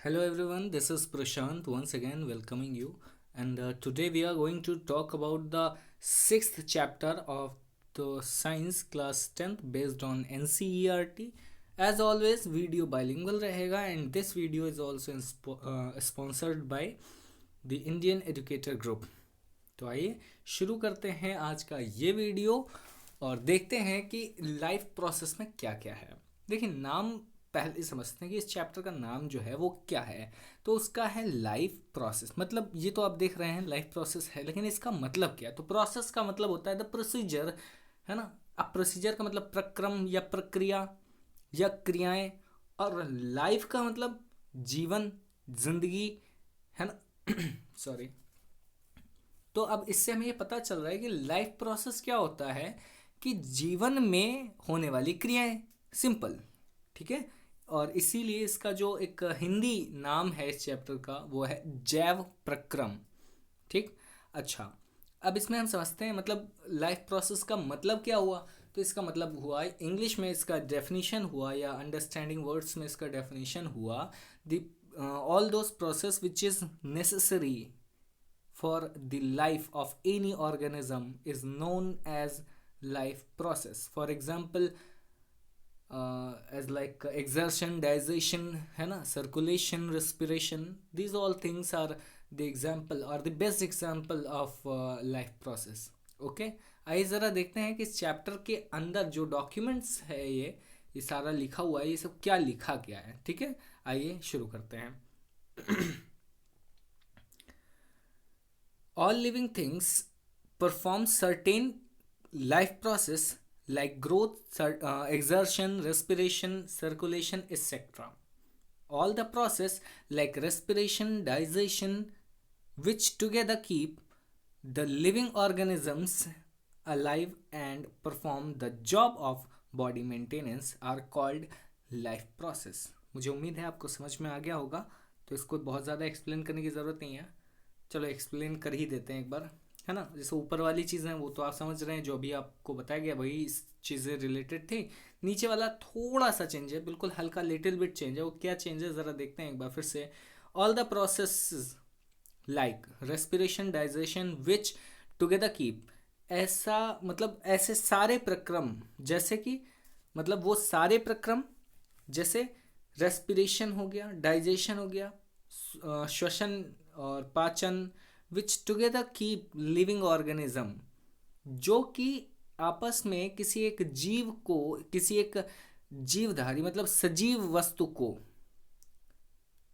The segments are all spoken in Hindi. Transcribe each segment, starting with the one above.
Hello everyone, this is Prashant once again welcoming you. And today we are going to talk about the sixth chapter of the science class 10th based on NCERT. As always, video bilingual रहेगा and this video is also sponsored by the Indian Educator Group. तो आइए शुरू करते हैं आज का ये वीडियो और देखते हैं कि लाइफ प्रोसेस में क्या क्या है। देखिए नाम पहले समझते हैं कि इस चैप्टर का नाम जो है वो क्या है। तो उसका है लाइफ प्रोसेस। मतलब ये तो आप देख रहे हैं लाइफ प्रोसेस है, लेकिन इसका मतलब क्या है? तो प्रोसेस का मतलब होता है द प्रोसीजर, है ना। अब प्रोसीजर का मतलब प्रक्रम या प्रक्रिया या क्रियाएं, और लाइफ का मतलब जीवन, जिंदगी, है ना। सॉरी। तो अब इससे हमें ये पता चल रहा है कि लाइफ प्रोसेस क्या होता है कि जीवन में होने वाली क्रियाएं, सिंपल। ठीक है। और इसीलिए इसका जो एक हिंदी नाम है इस चैप्टर का वो है जैव प्रक्रम। ठीक। अच्छा, अब इसमें हम समझते हैं मतलब लाइफ प्रोसेस का मतलब क्या हुआ। तो इसका मतलब हुआ, इंग्लिश में इसका डेफिनेशन हुआ या अंडरस्टैंडिंग वर्ड्स में इसका डेफिनेशन हुआ, the all those process which is necessary for the life of any organism is known as life process. For example, as like exertion, digestion, है ना, circulation, respiration, these all things are the example or the best example of life process. Okay. आइए ज़रा देखते हैं कि इस चैप्टर के अंदर जो डॉक्यूमेंट्स है ये सारा लिखा हुआ है, ये सब क्या लिखा गया है। ठीक है, आइए शुरू करते हैं। All living things perform certain life process like growth, exertion, respiration, circulation, etc. All the process like respiration, digestion, which together keep the living organisms alive and perform the job of body maintenance are called life process. मुझे उम्मीद है आपको समझ में आ गया होगा, तो इसको बहुत ज़्यादा एक्सप्लेन करने की ज़रूरत नहीं है। चलो एक्सप्लेन कर ही देते हैं एक बार, है ना। जैसे ऊपर वाली चीज़ें वो तो आप समझ रहे हैं, जो भी आपको बताया गया वही इस चीज़ें रिलेटेड थी। नीचे वाला थोड़ा सा चेंज है, बिल्कुल हल्का लिटिल बिट चेंज है। वो क्या चेंज है ज़रा देखते हैं एक बार फिर से। All the process like respiration, digestion, which together keep, ऐसा मतलब ऐसे सारे प्रक्रम, जैसे कि मतलब वो सारे प्रक्रम, जैसे रेस्पिरेशन हो गया, डाइजेशन हो गया, श्वसन और पाचन, विच टुगेदर कीप लिविंग ऑर्गेनिज्म, जो कि आपस में किसी एक जीव को, किसी एक जीवधारी मतलब सजीव वस्तु को,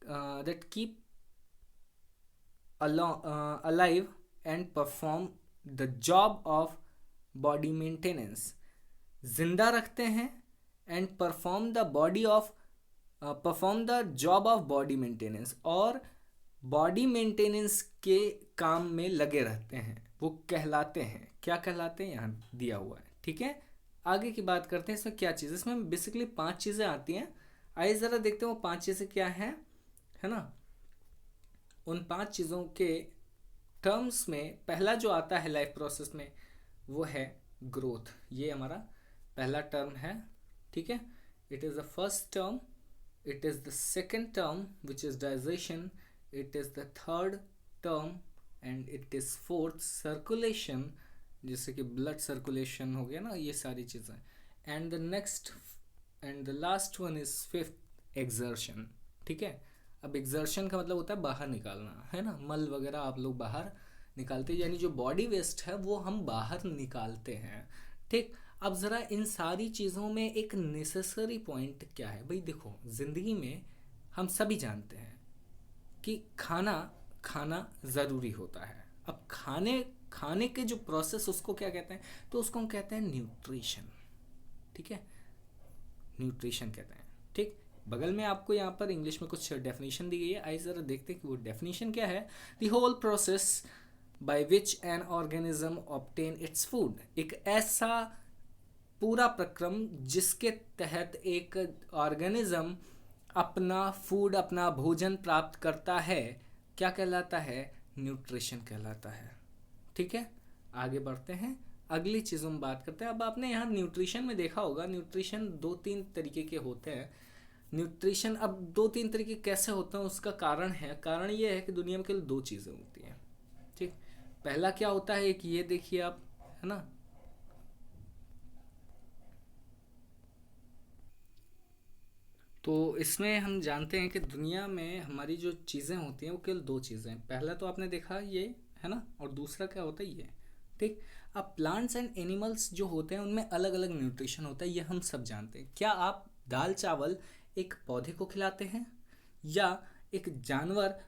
that keep alive and perform the job of body maintenance, जिंदा रखते हैं and perform the job of body maintenance, और बॉडी मेंटेनेंस के काम में लगे रहते हैं। वो कहलाते हैं, क्या कहलाते हैं यहाँ दिया हुआ है। ठीक है, आगे की बात करते हैं। इसमें क्या चीज़, इसमें बेसिकली 5 चीज़ें आती हैं। आइए ज़रा देखते हैं वो 5 चीज़ें क्या हैं, है ना। उन 5 चीज़ों के टर्म्स में पहला जो आता है लाइफ प्रोसेस में वो है ग्रोथ। ये हमारा पहला टर्म है। ठीक है, it is the first term, it is the second term which is digestion, it is the third term, and it is fourth circulation, जैसे कि ब्लड सर्कुलेशन हो गया ना, ये सारी चीज़ें। And the next and the last one is fifth exertion. ठीक है, अब एक्सर्शन का मतलब होता है बाहर निकालना, है ना। मल वगैरह आप लोग बाहर निकालते हैं, यानी जो बॉडी वेस्ट है वो हम बाहर निकालते हैं। ठीक। अब ज़रा इन सारी चीज़ों में एक नेसेसरी पॉइंट क्या है भाई। देखो ज़िंदगी में हम सभी जानते हैं कि खाना खाना ज़रूरी होता है। अब खाने खाने के जो प्रोसेस उसको क्या कहते हैं, तो उसको हम कहते हैं न्यूट्रिशन। ठीक है, न्यूट्रिशन कहते हैं। ठीक, बगल में आपको यहाँ पर इंग्लिश में कुछ डेफिनेशन दी गई है। आइए ज़रा देखते हैं कि वो डेफिनेशन क्या है। The whole process by which an organism obtain its food, एक ऐसा पूरा प्रक्रम जिसके तहत एक ऑर्गेनिज्म अपना फूड, अपना भोजन प्राप्त करता है, क्या कहलाता है, न्यूट्रिशन कहलाता है। ठीक है, आगे बढ़ते हैं, अगली चीज़ हम बात करते हैं। अब आपने यहाँ न्यूट्रिशन में देखा होगा, न्यूट्रिशन 2-3 तरीके के होते हैं। न्यूट्रिशन अब दो तीन तरीके कैसे होते हैं उसका कारण है, कारण ये है कि दुनिया में केवल दो चीज़ें होती हैं। ठीक, पहला क्या होता है, एक ये देखिए आप, है ना, तो इसमें हम जानते हैं कि दुनिया में हमारी जो चीज़ें होती हैं वो केवल दो चीज़ें हैं। पहला तो आपने देखा ये, है ना, और दूसरा क्या होता है ये। ठीक, अब प्लांट्स एंड एनिमल्स जो होते हैं उनमें अलग अलग न्यूट्रिशन होता है, ये हम सब जानते हैं। क्या आप दाल चावल एक पौधे को खिलाते हैं, या एक जानवर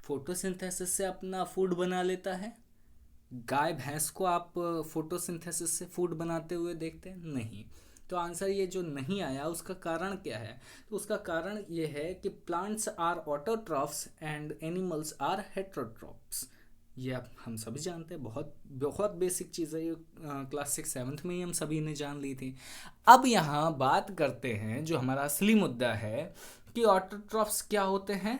फोटोसिंथेसिस से अपना फूड बना लेता है? गाय भैंस को आप फोटोसिंथेसिस से फूड बनाते हुए देखते हैं? नहीं। तो आंसर ये जो नहीं आया उसका कारण क्या है, तो उसका कारण ये है कि plants are autotrophs and animals are heterotrophs. ये आप हम सभी जानते हैं, बहुत बहुत बेसिक चीज़ है ये, क्लास 6 7 में ही हम सभी ने जान ली थी। अब यहाँ बात करते हैं जो हमारा असली मुद्दा है कि ऑटोट्रॉफ्स क्या होते हैं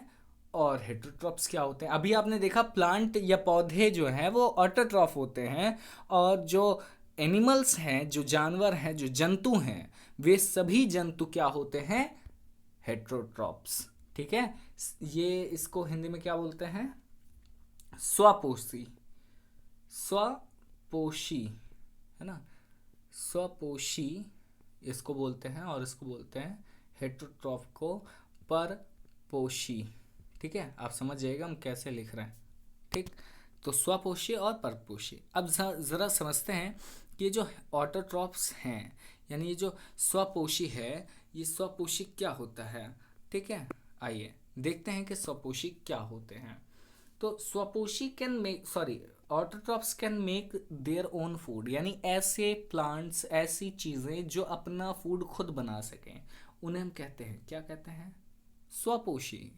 और हेटरोट्रॉफ्स क्या होते हैं। अभी आपने देखा प्लांट या पौधे जो हैं वो ऑटोट्रॉफ होते हैं, और जो एनिमल्स हैं, जो जानवर हैं, जो जंतु हैं, वे सभी जंतु क्या होते हैं, हेटरोट्रॉफ्स। ठीक है, ये इसको हिंदी में क्या बोलते हैं, स्वपोषी, स्वपोषी, है ना, स्वपोषी इसको बोलते हैं, और इसको बोलते हैं हेटरोट्रॉफ को परपोषी। ठीक है, आप समझ जाइएगा हम कैसे लिख रहे हैं। ठीक, तो स्वपोषी और परपोषी। अब ज़रा समझते हैं कि ये जो ऑटोट्रॉफ्स हैं, यानी ये जो स्वपोषी है, ये स्वपोषी क्या होता है। ठीक है, आइए देखते हैं कि स्वपोषी क्या होते हैं। तो स्वपोषी can make, sorry, autotrophs can make their own food, यानी ऐसे प्लांट्स, ऐसी चीज़ें जो अपना फूड खुद बना सकें, उन्हें हम कहते हैं, क्या कहते हैं, स्वपोषी।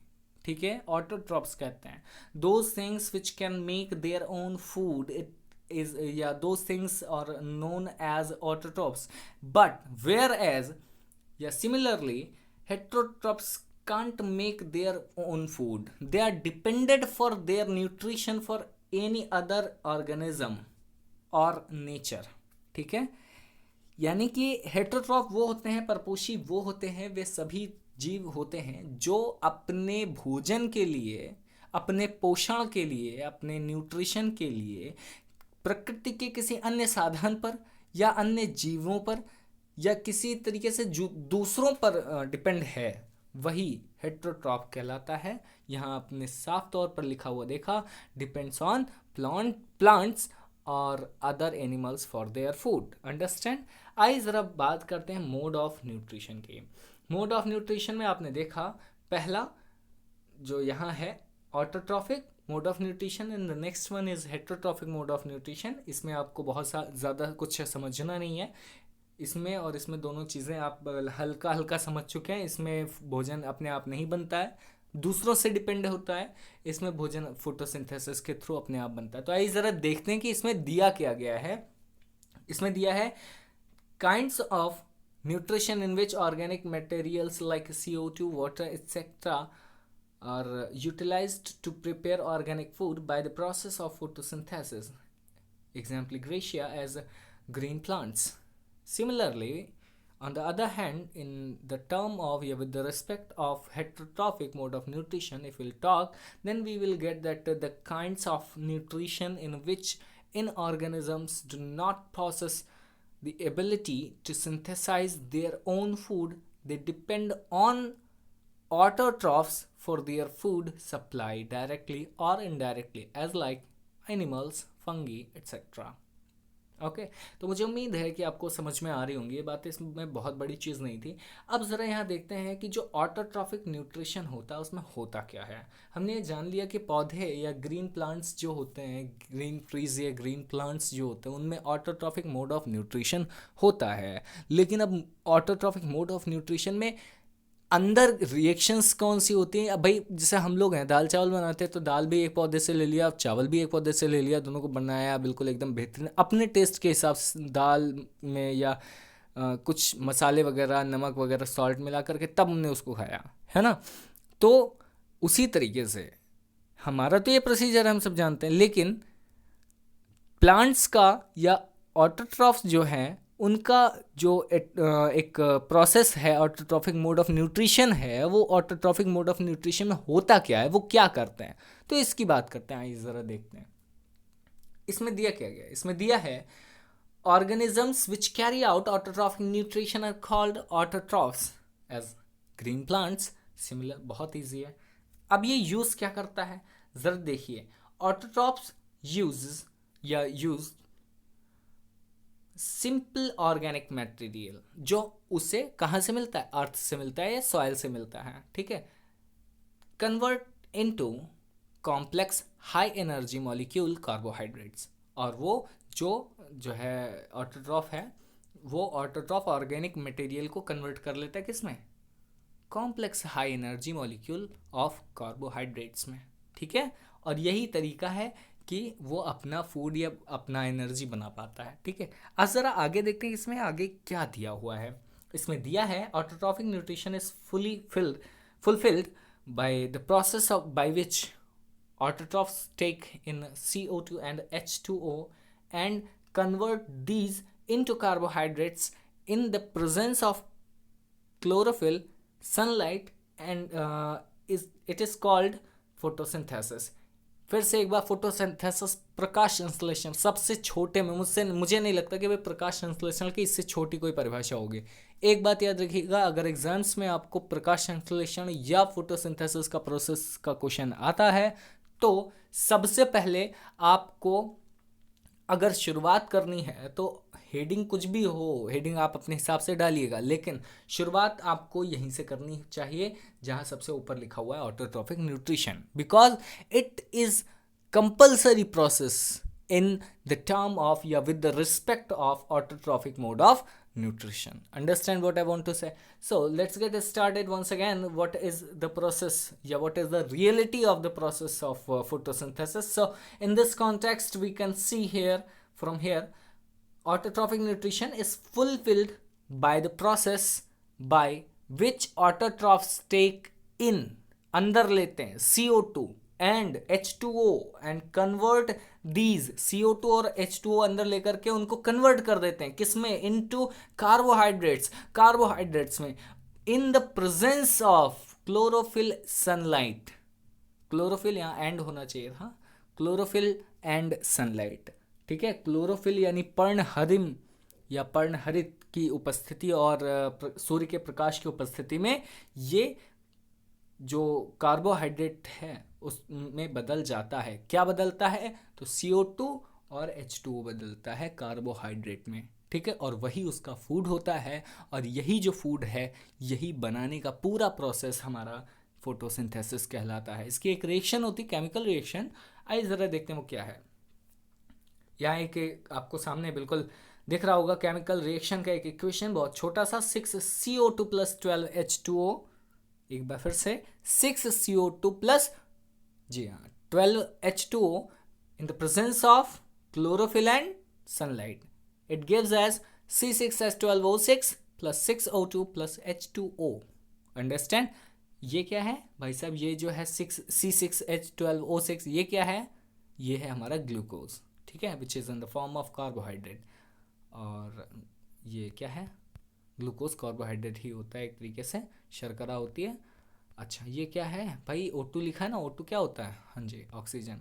ठीक है, ऑटोट्रॉफ्स कहते हैं those things which can make their own food, it is yeah, those things are known as autotrophs. But whereas, yeah, similarly, heterotrophs can't make their own food, they are dependent for their nutrition for any other organism or nature. ठीक है, यानी कि हेटरोट्रॉफ वो होते हैं, परपोषी वो होते हैं, वे सभी जीव होते हैं जो अपने भोजन के लिए, अपने पोषण के लिए, अपने न्यूट्रिशन के लिए प्रकृति के किसी अन्य साधन पर या अन्य जीवों पर या किसी तरीके से दूसरों पर डिपेंड है, वही हेटरोट्रॉफ कहलाता है। यहाँ आपने साफ तौर पर लिखा हुआ देखा, डिपेंड्स ऑन प्लांट्स और other animals for their food. Understand. आइए ज़रा बात करते हैं मोड ऑफ न्यूट्रिशन की। मोड ऑफ न्यूट्रिशन में आपने देखा पहला जो यहाँ है autotrophic mode of nutrition, and the next one is heterotrophic mode of nutrition. इसमें आपको बहुत ज़्यादा कुछ समझना नहीं है, इसमें और इसमें दोनों चीज़ें आप हल्का हल्का समझ चुके हैं। इसमें भोजन अपने आप नहीं बनता है, दूसरों से डिपेंड होता है। इसमें भोजन फोटोसिंथेसिस के थ्रू अपने आप बनता है। तो आइए ज़रा देखते हैं कि इसमें दिया क्या गया है। इसमें दिया है kinds of nutrition in which organic materials like CO2, water etcetera are utilized to prepare organic food by the process of photosynthesis. Example, Gracia as green plants. Similarly, on the other hand, in the term of, with the respect of heterotrophic mode of nutrition, if we'll talk, then we will get that the kinds of nutrition in which in organisms do not possess the ability to synthesize their own food, they depend on autotrophs for their food supply directly or indirectly, as like animals, fungi, etc. Okay, तो मुझे उम्मीद है कि आपको समझ में आ रही होंगी ये बातें, इसमें बहुत बड़ी चीज़ नहीं थी। अब ज़रा यहाँ देखते हैं कि जो ऑटोट्रॉफिक न्यूट्रिशन होता है उसमें होता क्या है। हमने ये जान लिया कि पौधे या ग्रीन प्लांट्स जो होते हैं, ग्रीन ट्रीज या ग्रीन प्लांट्स जो होते हैं, उनमें ऑटोट्रॉफिक मोड ऑफ न्यूट्रिशन होता है। लेकिन अब ऑटोट्रॉफिक मोड ऑफ न्यूट्रिशन में अंदर रिएक्शंस कौन सी होती हैं। अब भाई जैसे हम लोग हैं, दाल चावल बनाते हैं तो दाल भी एक पौधे से ले लिया, चावल भी एक पौधे से ले लिया, दोनों को बनाया बिल्कुल एकदम बेहतरीन अपने टेस्ट के हिसाब से दाल में, या कुछ मसाले वगैरह, नमक वगैरह, सॉल्ट मिला करके तब हमने उसको खाया, है ना। तो उसी तरीके से हमारा तो ये प्रोसीजर हम सब जानते हैं, लेकिन प्लांट्स का या ऑटोट्रॉफ्स जो हैं उनका जो एक प्रोसेस है, ऑटोट्रॉफिक मोड ऑफ न्यूट्रिशन है, वो ऑटोट्रॉफिक मोड ऑफ न्यूट्रिशन में होता क्या है, वो क्या करते हैं, तो इसकी बात करते हैं। आइए ज़रा देखते हैं इसमें दिया क्या गया। इसमें दिया है organisms which carry out autotrophic nutrition are called autotrophs as green plants। Similar, बहुत ईजी है। अब ये यूज क्या करता है जरा देखिए। Autotrophs use simple organic material, जो उसे कहाँ से मिलता है, अर्थ से मिलता है या सॉइल से मिलता है, ठीक है, convert into complex high energy molecule carbohydrates. और वो जो है ऑटोट्रॉफ है, वो ऑटोट्रॉफ ऑर्गेनिक मटेरियल को कन्वर्ट कर लेता है किसमें, complex high energy molecule of carbohydrates में, ठीक है। और यही तरीका है कि वो अपना फूड या अपना एनर्जी बना पाता है, ठीक है। अब ज़रा आगे देखते हैं इसमें आगे क्या दिया हुआ है। इसमें दिया है autotrophic nutrition is fulfilled by the process by which autotrophs take in CO2 and H2O and convert these into carbohydrates in the presence of chlorophyll, sunlight and it is called photosynthesis। फिर से एक बार, फोटोसिंथेसिस प्रकाश संश्लेषण, सबसे छोटे में मुझे नहीं लगता कि भाई प्रकाश संश्लेषण की इससे छोटी कोई परिभाषा होगी। एक बात याद रखिएगा, अगर एग्जाम्स में आपको प्रकाश संश्लेषण या फोटोसिंथेसिस का प्रोसेस का क्वेश्चन आता है तो सबसे पहले आपको अगर शुरुआत करनी है तो हेडिंग कुछ भी हो, हेडिंग आप अपने हिसाब से डालिएगा, लेकिन शुरुआत आपको यहीं से करनी चाहिए जहां सबसे ऊपर लिखा हुआ है autotrophic nutrition, because it is compulsory process in the term of या with the respect of autotrophic mode of nutrition. Understand what I want to say? So let's get started once again. What is the process? Yeah, what is the reality of the process of photosynthesis? So in this context we can see here, from here, autotrophic nutrition is fulfilled by the process by which autotrophs take in, अंदर लेते हैं CO2 and H2O and convert these CO2 और H2O अंदर लेकर के उनको कन्वर्ट कर देते हैं किसमें, इनटू कार्बोहाइड्रेट्स में, in the presence of chlorophyll sunlight. Chlorophyll यहाँ एंड होना चाहिए था, क्लोरोफिल एंड सनलाइट, ठीक है। क्लोरोफिल यानी पर्णहरिम या पर्णहरित की उपस्थिति और सूर्य के प्रकाश की उपस्थिति में ये जो कार्बोहाइड्रेट है उसमें बदल जाता है। क्या बदलता है, तो CO2 और H2O बदलता है कार्बोहाइड्रेट में, ठीक है, और वही उसका फूड होता है। और यही जो फूड है, यही बनाने का पूरा प्रोसेस हमारा फोटोसिंथेसिस कहलाता है। इसकी एक रिएक्शन होती है, केमिकल रिएक्शन। आइए ज़रा देखते हैं वो क्या है। यहाँ एक आपको सामने बिल्कुल दिख रहा होगा केमिकल रिएक्शन का एक इक्वेशन, बहुत छोटा सा, 6CO2 + 12H2O। एक बार फिर से 6CO2 प्लस, जी हाँ, 12H2O in the presence of chlorophyll and sunlight. It gives as C6H12O6 plus 6O2 plus H2O. Understand? ये क्या है भाई साहब, ये जो है C6H12O6 ये क्या है, ये है हमारा ग्लूकोज, ठीक है, which is in the form of carbohydrate. और ये क्या है, ग्लूकोज कार्बोहाइड्रेट ही होता है एक तरीके से, शर्करा होती है। अच्छा ये क्या है भाई, O2 लिखा है ना, O2 क्या होता है, हाँ जी ऑक्सीजन,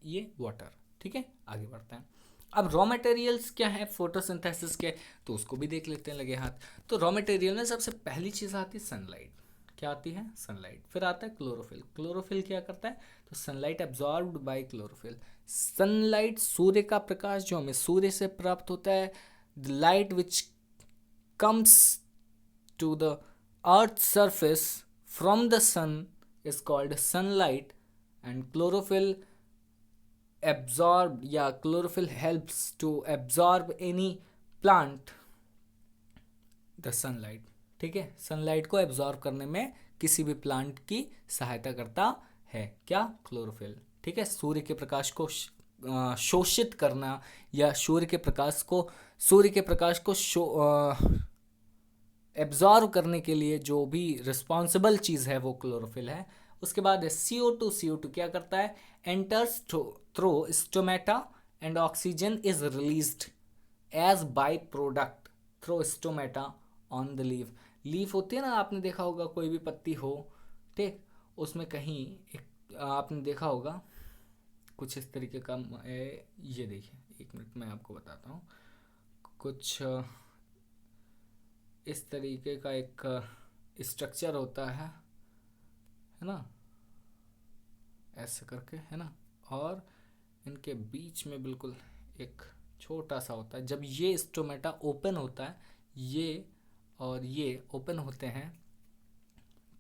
ये वाटर, ठीक है। आगे बढ़ते हैं। अब रॉ मटेरियल्स क्या है फोटोसिंथेसिस के, तो उसको भी देख लेते हैं लगे हाथ। तो रॉ मटेरियल में सबसे पहली चीज़ आती है सनलाइट। क्या आती है, सनलाइट। फिर आता है क्लोरोफिल। क्लोरोफिल क्या करता है, तो sunlight absorbed by chlorophyll. Sunlight, सूर्य का प्रकाश जो हमें सूर्य से प्राप्त होता है, the light which comes to the earth's surface from the sun is called sunlight, and chlorophyll helps to absorb any plant the sunlight, ठीक है। सनलाइट को एब्जॉर्ब करने में किसी भी प्लांट की सहायता करता है क्या, क्लोरोफिल, ठीक है। सूर्य के प्रकाश को शोषित करना या सूर्य के प्रकाश को एब्जॉर्व करने के लिए जो भी रिस्पॉन्सिबल चीज़ है वो क्लोरोफिल है। उसके बाद है CO2 क्या करता है, enters through stomata and oxygen is released as by product through stomata on the leaf. Leaf होती है ना, आपने देखा होगा कोई भी पत्ती हो, ठीक, उसमें कहीं एक आपने देखा होगा कुछ इस तरीके का ये देखिए, एक मिनट मैं आपको बताता हूँ। कुछ इस तरीके का एक स्ट्रक्चर होता है ना, ऐसे करके, है ना, और इनके बीच में बिल्कुल एक छोटा सा होता है। जब ये स्टोमेटा ओपन होता है, ये और ये ओपन होते हैं,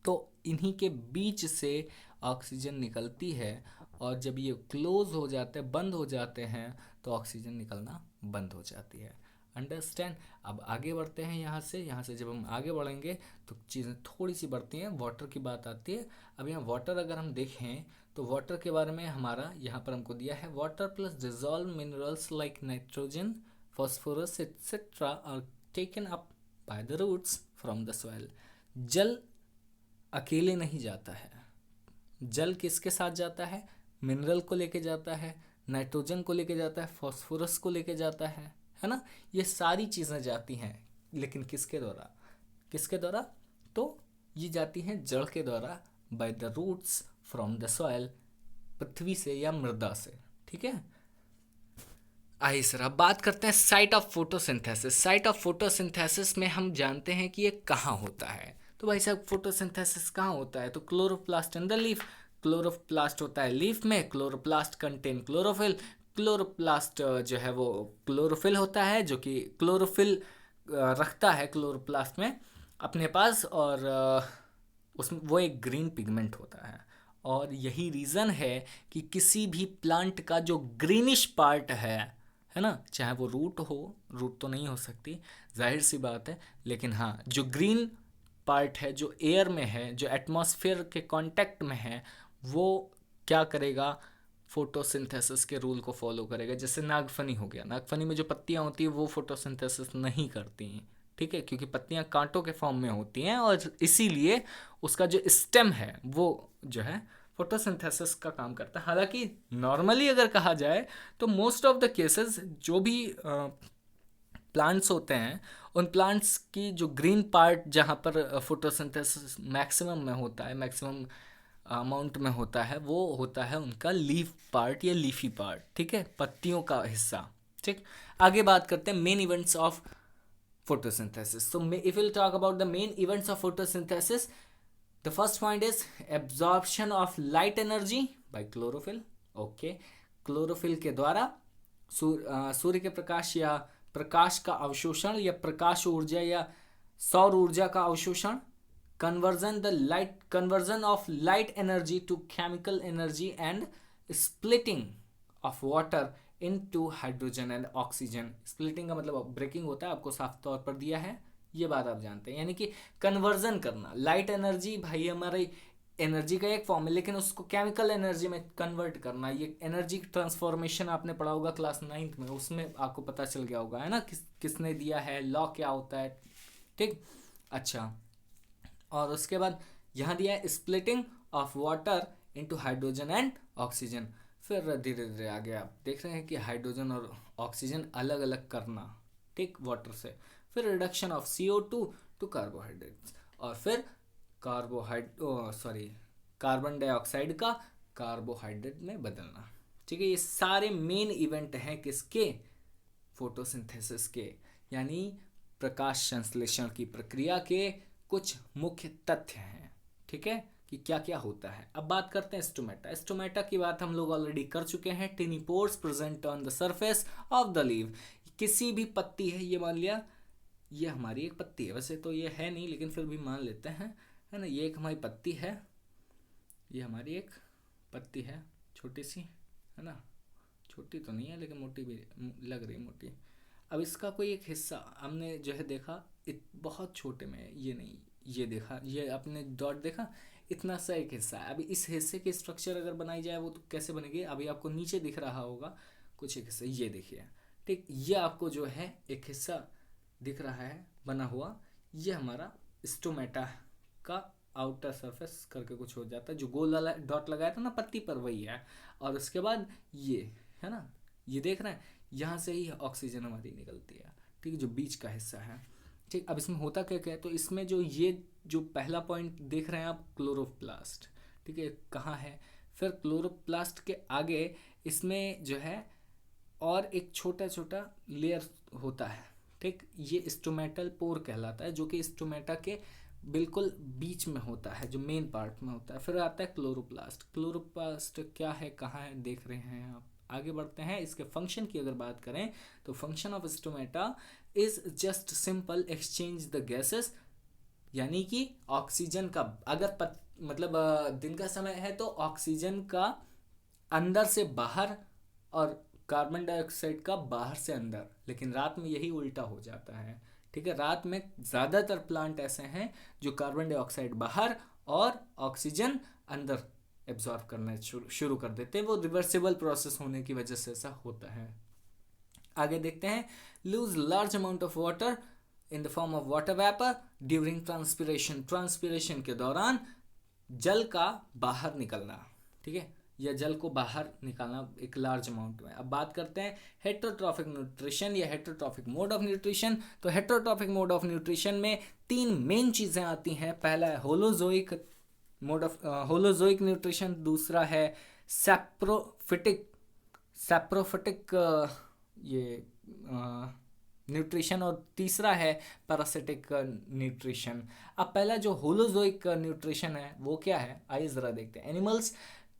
तो इन्हीं के बीच से ऑक्सीजन निकलती है, और जब ये क्लोज हो जाते हैं, बंद हो जाते हैं, तो ऑक्सीजन निकलना बंद हो जाती है। अंडरस्टैंड। अब आगे बढ़ते हैं यहाँ से जब हम आगे बढ़ेंगे तो चीज़ें थोड़ी सी बढ़ती हैं, वाटर की बात आती है। अब यहाँ वाटर अगर हम देखें तो वाटर के बारे में हमारा यहाँ पर हमको दिया है, water plus dissolve minerals like nitrogen, phosphorus etcetera are taken up by the roots from the soil. जल अकेले नहीं जाता है, जल किसके साथ जाता है? मिनरल को लेके जाता है, नाइट्रोजन को लेके जाता है, फॉस्फोरस को लेके जाता है ना, ये सारी चीज़ें जाती हैं, लेकिन किसके द्वारा? किसके द्वारा? तो ये जाती हैं जड़ के द्वारा, by the roots from the soil, पृथ्वी से या मृदा से। ठीक है, आइए सर अब बात करते हैं site of photosynthesis. Site of photosynthesis में हम जानते हैं कि ये कहाँ होता है। तो भाई साहब फोटोसिंथेसिस कहाँ होता है? तो chloroplast in the leaf. Chloroplast होता है लीफ में। Chloroplast contain chlorophyll. क्लोरोप्लास्ट जो है वो क्लोरोफिल होता है, जो कि क्लोरोफिल रखता है क्लोरोप्लास्ट में अपने पास, और उसमें वो एक ग्रीन पिगमेंट होता है। और यही रीज़न है कि किसी भी प्लांट का जो ग्रीनिश पार्ट है ना, चाहे वो रूट हो, रूट तो नहीं हो सकती, जाहिर सी बात है, लेकिन हाँ जो ग्रीन पार्ट है, जो एयर में है, जो एटमॉस्फेयर के कांटेक्ट में है, वो क्या करेगा? फोटोसिंथेसिस के रूल को फॉलो करेगा। जैसे नागफनी हो गया, नागफनी में जो पत्तियां होती है वो फोटोसिंथेसिस नहीं करती हैं, ठीक है, क्योंकि पत्तियां कांटों के फॉर्म में होती हैं, और इसीलिए उसका जो स्टेम है वो जो है फोटोसिंथेसिस का काम करता है। हालांकि नॉर्मली अगर कहा जाए तो मोस्ट ऑफ द केसेस जो भी प्लांट्स होते हैं, उन प्लांट्स की जो ग्रीन पार्ट जहाँ पर फोटोसिंथेसिस मैक्सिमम में होता है, मैक्सिमम अमाउंट में होता है, वो होता है उनका लीफ पार्ट या लीफी पार्ट, ठीक है, पत्तियों का हिस्सा। ठीक, आगे बात करते हैं main events of photosynthesis. So if we'll talk about the main events of photosynthesis, the first point is absorption of light energy by chlorophyll. Okay, chlorophyll के द्वारा सूर्य के प्रकाश या प्रकाश का अवशोषण, या प्रकाश ऊर्जा या सौर ऊर्जा का अवशोषण। Conversion of light energy to chemical energy and splitting of water into hydrogen and oxygen. Splitting का मतलब ब्रेकिंग होता है, आपको साफ तौर पर दिया है, ये बात आप जानते हैं। यानी कि कन्वर्जन करना, लाइट एनर्जी भाई हमारी एनर्जी का एक फॉर्म है, लेकिन उसको केमिकल एनर्जी में कन्वर्ट करना, ये एनर्जी ट्रांसफॉर्मेशन आपने पढ़ा होगा क्लास 9th में, उसमें आपको पता चल गया होगा, है ना, किसने दिया है, लॉ क्या होता है। ठीक, अच्छा, और उसके बाद यहाँ दिया है splitting of water into hydrogen and oxygen. फिर धीरे धीरे आगे आप देख रहे हैं कि हाइड्रोजन और ऑक्सीजन अलग अलग करना, ठीक, वाटर से। फिर reduction of CO2 to carbohydrates, और फिर कार्बन डाइऑक्साइड का कार्बोहाइड्रेट में बदलना। ठीक है, ये सारे मेन इवेंट हैं किसके? फोटोसिंथेसिस के, यानी प्रकाश संश्लेषण की प्रक्रिया के कुछ मुख्य तथ्य हैं। ठीक है, कि क्या क्या होता है। अब बात करते हैं स्टोमेटा। स्टोमेटा की बात हम लोग ऑलरेडी कर चुके हैं। टिनी pores present on the surface of the leave. किसी भी पत्ती है, ये मान लिया ये हमारी एक पत्ती है, वैसे तो ये है नहीं लेकिन फिर भी मान लेते हैं, है ना, ये एक हमारी पत्ती है, ये हमारी एक पत्ती है छोटी सी, है ना, छोटी तो नहीं है लेकिन मोटी भी लग रही, मोटी। अब इसका कोई एक हिस्सा हमने जो है देखा बहुत छोटे में, ये नहीं, ये देखा, ये आपने डॉट देखा, इतना सा एक हिस्सा है। अभी इस हिस्से की स्ट्रक्चर अगर बनाई जाए वो तो कैसे बनेगी? अभी आपको नीचे दिख रहा होगा कुछ एक हिस्सा, ये देखिए, ठीक, ये आपको जो है एक हिस्सा दिख रहा है बना हुआ, ये हमारा स्टोमेटा का आउटर सरफेस करके कुछ हो जाता है, जो गोल वाला डॉट लगाया था ना पत्ती पर, वही है। और उसके बाद ये है ना, ये देख रहे हैं, यहाँ से ही ऑक्सीजन हमारी निकलती है। ठीक है, जो बीच का हिस्सा है। ठीक, अब इसमें होता क्या क्या है, तो इसमें जो ये जो पहला पॉइंट देख रहे हैं आप, क्लोरोप्लास्ट, ठीक है, कहाँ है, फिर क्लोरोप्लास्ट के आगे इसमें जो है और एक छोटा छोटा लेयर होता है। ठीक, ये स्टोमेटल पोर कहलाता है, जो कि स्टोमेटा के बिल्कुल बीच में होता है, जो मेन पार्ट में होता है। फिर आता है क्लोरोप्लास्ट। क्लोरोप्लास्ट क्या है, कहाँ है, देख रहे हैं आप। आगे बढ़ते हैं, इसके फंक्शन की अगर बात करें तो function of stomata is just simple exchange the gases, यानी कि ऑक्सीजन का अगर मतलब दिन का समय है तो ऑक्सीजन का अंदर से बाहर और कार्बन डाइऑक्साइड का बाहर से अंदर, लेकिन रात में यही उल्टा हो जाता है। ठीक है, रात में ज़्यादातर प्लांट ऐसे हैं जो कार्बन डाइऑक्साइड बाहर और ऑक्सीजन अंदर एब्जॉर्ब करना शुरू कर देते हैं। वो रिवर्सिबल प्रोसेस होने की वजह से ऐसा होता है। आगे देखते हैं, lose large amount of water in the form of water vapour during transpiration. Transpiration के दौरान जल का बाहर निकलना, ठीक है, या जल को बाहर निकालना एक लार्ज अमाउंट में। अब बात करते हैं हेट्रोट्रॉफिक न्यूट्रिशन या हेट्रोट्रॉफिक मोड ऑफ न्यूट्रिशन। तो हेट्रोट्रॉफिक मोड ऑफ न्यूट्रिशन में तीन मेन चीज़ें आती हैं। पहला है holozoic mode of holozoic nutrition, दूसरा है सैप्रोफिटिक सैप्रोफिटिक ये न्यूट्रिशन, और तीसरा है पैरासिटिक न्यूट्रिशन। अब पहला जो होलोजोइक न्यूट्रिशन है वो क्या है, आइए ज़रा देखते हैं। Animals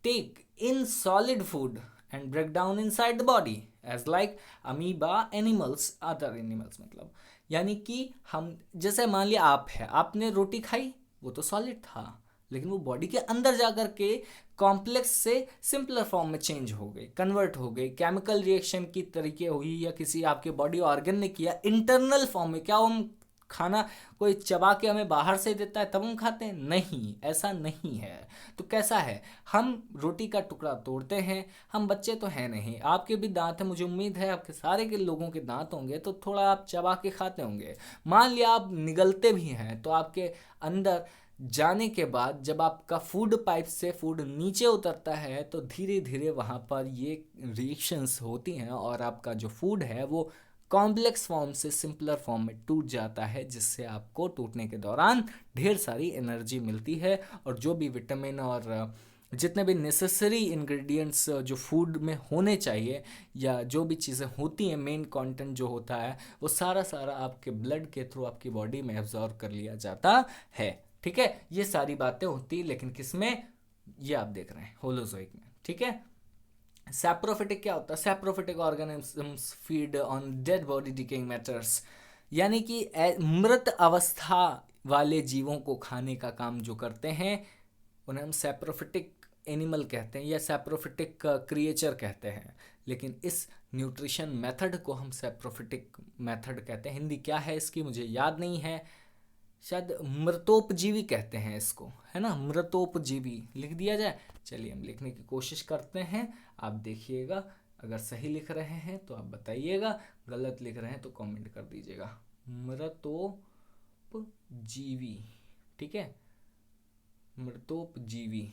take in solid food and break down inside the body as like amoeba animals, other animals, मतलब यानी कि हम जैसे मान लिया आप है, आपने रोटी खाई, वो तो सॉलिड था, लेकिन वो बॉडी के अंदर जाकर के कॉम्प्लेक्स से सिंपलर फॉर्म में चेंज हो गई, कन्वर्ट हो गई, केमिकल रिएक्शन की तरीके हुई या किसी आपके बॉडी ऑर्गन ने किया इंटरनल फॉर्म में। क्या हम खाना कोई चबा के हमें बाहर से देता है तब हम खाते हैं? नहीं, ऐसा नहीं है। तो कैसा है, हम रोटी का टुकड़ा तोड़ते हैं, हम बच्चे तो हैं नहीं, आपके भी दांत हैं, मुझे उम्मीद है आपके सारे के लोगों के दांत होंगे, तो थोड़ा आप चबा के खाते होंगे। मान लिया आप निगलते भी हैं तो आपके अंदर जाने के बाद जब आपका फूड पाइप से फूड नीचे उतरता है तो धीरे धीरे वहाँ पर ये रिएक्शंस होती हैं और आपका जो फूड है वो कॉम्प्लेक्स फॉर्म से सिंपलर फॉर्म में टूट जाता है, जिससे आपको टूटने के दौरान ढेर सारी एनर्जी मिलती है और जो भी विटामिन और जितने भी नेसेसरी इंग्रेडिएंट्स जो फूड में होने चाहिए या जो भी चीज़ें होती हैं, मेन कंटेंट जो होता है वो सारा सारा आपके ब्लड के थ्रू आपकी बॉडी में एब्जॉर्ब कर लिया जाता है। ठीक है, ये सारी बातें होती, लेकिन किसमें, ये आप देख रहे हैं होलोजोइक में। ठीक है, सैप्रोफिटिक क्या होता है, saprophytic organisms feed on dead body decaying matters, यानी कि मृत अवस्था वाले जीवों को खाने का काम जो करते हैं उन्हें हम सैप्रोफिटिक एनिमल कहते हैं या सैप्रोफिटिक क्रिएचर कहते हैं। लेकिन इस न्यूट्रिशन मेथड को हम सैप्रोफिटिक मेथड कहते हैं। हिंदी क्या है इसकी मुझे याद नहीं है, शायद मृतोपजीवी कहते हैं इसको, है ना, मृतोपजीवी लिख दिया जाए। चलिए हम लिखने की कोशिश करते हैं, आप देखिएगा, अगर सही लिख रहे हैं तो आप बताइएगा, गलत लिख रहे हैं तो कमेंट कर दीजिएगा। मृतोपजीवी, ठीक है, मृतोपजीवी,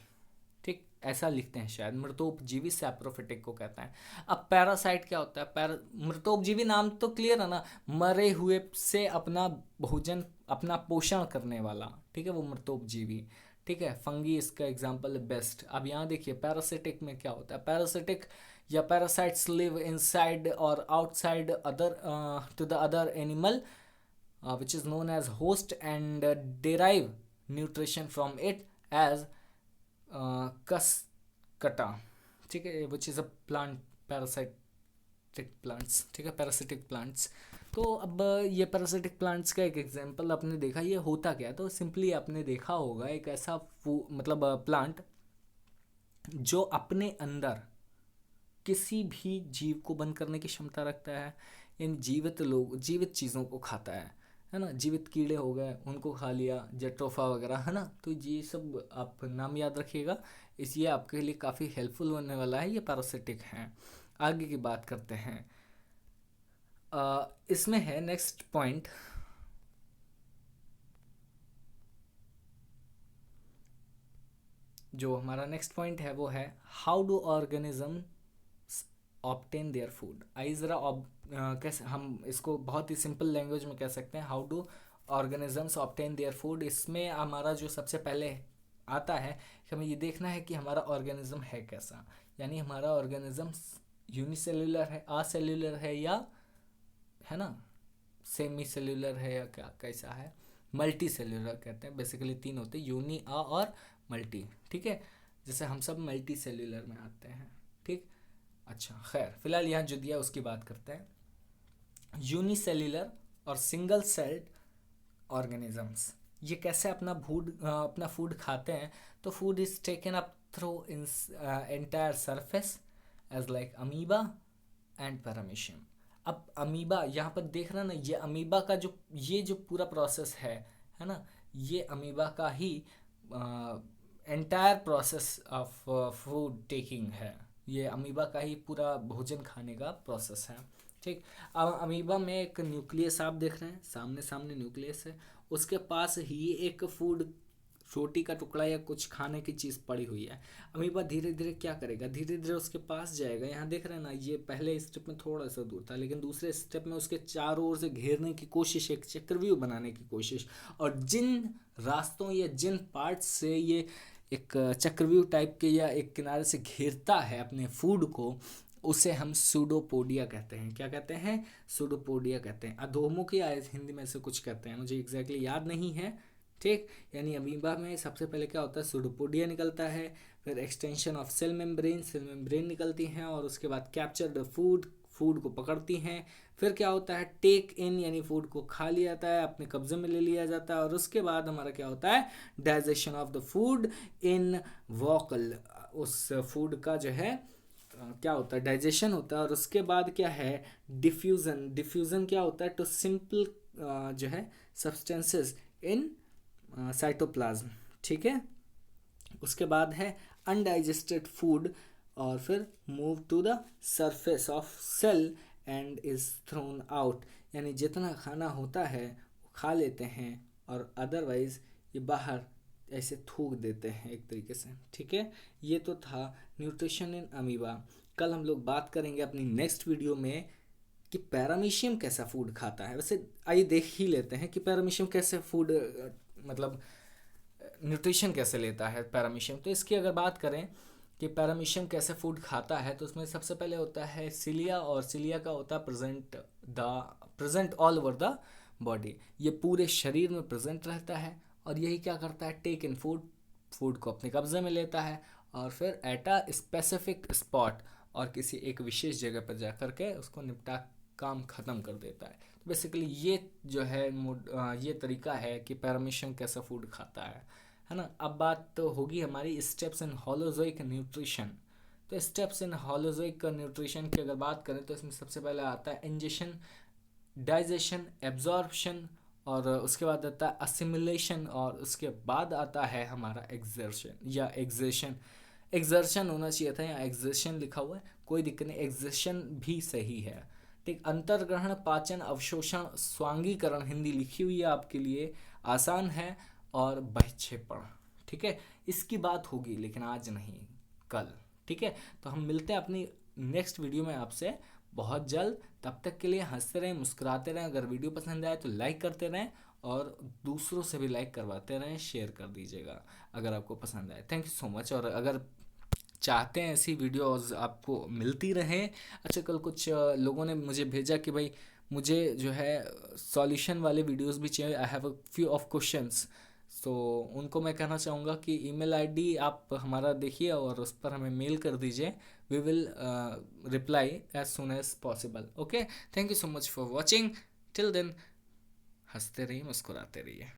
ठीक, ऐसा लिखते हैं शायद, मृतोपजीवी सैप्रोफिटिक को कहता है। अब पैरासाइट क्या होता है, मृतोपजीवी नाम तो क्लियर है ना, मरे हुए से अपना भोजन अपना पोषण करने वाला, ठीक है, वो मृतोपजीवी। ठीक है, फंगी इसका एग्जांपल है बेस्ट। अब यहाँ देखिए पैरासिटिक में क्या होता है, पैरासिटिक या पैरासाइट्स लिव इनसाइड और outside other to the other animal which is known as host and derive nutrition from it as कस्कटा, ठीक है, which is a plant parasitic plants, ठीक है, पैरासिटिक प्लांट्स। तो अब ये पैरासिटिक प्लांट्स का एक एग्जांपल आपने देखा, ये होता क्या है, तो सिंपली आपने देखा होगा एक ऐसा मतलब प्लांट जो अपने अंदर किसी भी जीव को बंद करने की क्षमता रखता है, यानी जीवित चीज़ों को खाता है ना, जीवित कीड़े हो गए उनको खा लिया, जेट्रोफा वगैरह, है ना। तो ये सब आप नाम याद रखिएगा, इसलिए आपके लिए काफ़ी हेल्पफुल होने वाला है, ये पैरासिटिक हैं। आगे की बात करते हैं, इसमें है नेक्स्ट पॉइंट, जो हमारा नेक्स्ट पॉइंट है वो है how do organism obtain their food. आइए ज़रा कैसे हम इसको बहुत ही सिंपल लैंग्वेज में कह सकते हैं, how do organisms obtain their food. इसमें हमारा जो सबसे पहले आता है कि हमें ये देखना है कि हमारा ऑर्गेनिज्म है कैसा, यानी हमारा ऑर्गेनिज्म यूनिसेल्युलर है, असेल्युलर है, या है ना सेमी सेल्युलर है, या क्या कैसा है, मल्टी सेल्युलर कहते हैं। बेसिकली तीन होते हैं, यूनी, आ और मल्टी। ठीक है, जैसे हम सब मल्टी सेल्युलर में आते हैं। ठीक, अच्छा खैर फिलहाल यहाँ जो दिया उसकी बात करते हैं। यूनिसेल्युलर और सिंगल सेल्ड ऑर्गेनिजम्स ये कैसे अपना फूड खाते हैं। तो food is taken up through in entire surface as like amoeba and paramecium. अब अमीबा यहाँ पर देख रहे हैं ना, ये अमीबा का जो पूरा प्रोसेस है ना, ये अमीबा का ही entire process of food taking है। ये अमीबा का ही पूरा भोजन खाने का प्रोसेस है। ठीक, अब अमीबा में एक न्यूक्लियस आप देख रहे हैं, सामने सामने न्यूक्लियस है, उसके पास ही एक फूड रोटी का टुकड़ा या कुछ खाने की चीज़ पड़ी हुई है। अमीबा धीरे धीरे क्या करेगा, धीरे धीरे उसके पास जाएगा। यहाँ देख रहे हैं ना, ये पहले स्टेप में थोड़ा सा दूर था, लेकिन दूसरे स्टेप में उसके चारों ओर से घेरने की कोशिश, एक चक्रव्यूह बनाने की कोशिश। और जिन रास्तों या जिन पार्ट से ये एक चक्रव्यूह टाइप के या एक किनारे से घेरता है अपने फूड को, उसे हम सूडोपोडिया कहते हैं। क्या कहते हैं, सूडोपोडिया कहते हैं। अधोमुखी हिंदी में से कुछ कहते हैं, मुझे एग्जैक्टली याद नहीं है। ठीक, यानी अमीबा में सबसे पहले क्या होता है, सूडोपोडिया निकलता है, फिर एक्सटेंशन ऑफ सेल मेम्ब्रेन निकलती हैं, और उसके बाद कैप्चर द फूड को पकड़ती हैं। फिर क्या होता है, टेक इन, यानी फूड को खा लिया जाता है, अपने कब्जे में ले लिया जाता है। और उसके बाद हमारा क्या होता है, digestion of the food in vocal, उस फूड का जो है क्या होता है, डाइजेशन होता है। और उसके बाद क्या है, डिफ्यूज़न क्या होता है, टू सिंपल जो है सब्सटेंसेस इन साइटोप्लाज्म। ठीक है, उसके बाद है अनडाइजेस्टेड फूड, और फिर move to the surface of cell and is thrown out, यानी जितना खाना होता है वो खा लेते हैं, और अदरवाइज ये बाहर ऐसे थूक देते हैं एक तरीके से। ठीक है, ये तो था न्यूट्रिशन इन अमीबा। कल हम लोग बात करेंगे अपनी नेक्स्ट वीडियो में कि पैरामीशियम कैसा फूड खाता है। वैसे आइए देख ही लेते हैं कि पैरामीशियम कैसे फूड मतलब न्यूट्रिशन कैसे लेता है पैरामीशियम। तो इसकी अगर बात करें कि पैरामीशियम कैसे फूड खाता है, तो उसमें सबसे पहले होता है सिलिया, और सिलिया का होता है present all over the body. ये पूरे शरीर में प्रेजेंट रहता है, और यही क्या करता है, टेक इन फूड को अपने कब्जे में लेता है, और फिर एट अ स्पेसिफिक स्पॉट, और किसी एक विशेष जगह पर जा कर के उसको निपटा काम ख़त्म कर देता है। तो बेसिकली ये जो है ये तरीका है कि पैरामीशियम कैसा फूड खाता है ना। अब बात तो होगी हमारी स्टेप्स इन होलोजोइक न्यूट्रिशन। तो स्टेप्स इन होलोजोइक न्यूट्रिशन की अगर बात करें, तो इसमें सबसे पहले आता है इंजेशन, डाइजेशन, एब्जॉर्प्शन, और उसके बाद आता है असिमिलेशन, और उसके बाद आता है हमारा एक्सर्शन या एक्सर्शन होना चाहिए था, यहाँ एक्सर्शन लिखा हुआ है, कोई दिक्कत नहीं, एक्सर्शन भी सही है। ठीक, अंतर्ग्रहण, पाचन, अवशोषण, स्वांगीकरण, हिंदी लिखी हुई है आपके लिए, आसान है, और बहिक्षेपण। ठीक है, इसकी बात होगी लेकिन आज नहीं, कल। ठीक है, तो हम मिलते हैं अपनी नेक्स्ट वीडियो में आपसे बहुत जल्द। तब तक के लिए हंसते रहें, मुस्कुराते रहें। अगर वीडियो पसंद आए तो लाइक करते रहें, और दूसरों से भी लाइक करवाते रहें, शेयर कर दीजिएगा अगर आपको पसंद आए। Thank you so much. और अगर चाहते हैं ऐसी वीडियोस आपको मिलती रहें। अच्छा, कल कुछ लोगों ने मुझे भेजा कि भाई मुझे जो है सॉल्यूशन वाले वीडियोस भी चाहिए, I have a few of questions. So उनको मैं कहना चाहूँगा कि ईमेल आईडी आप हमारा देखिए और उस पर हमें मेल कर दीजिए, we will reply as soon as possible. Okay, thank you so much for watching. Till then हंसते रहिए, मुस्कुराते रहिए।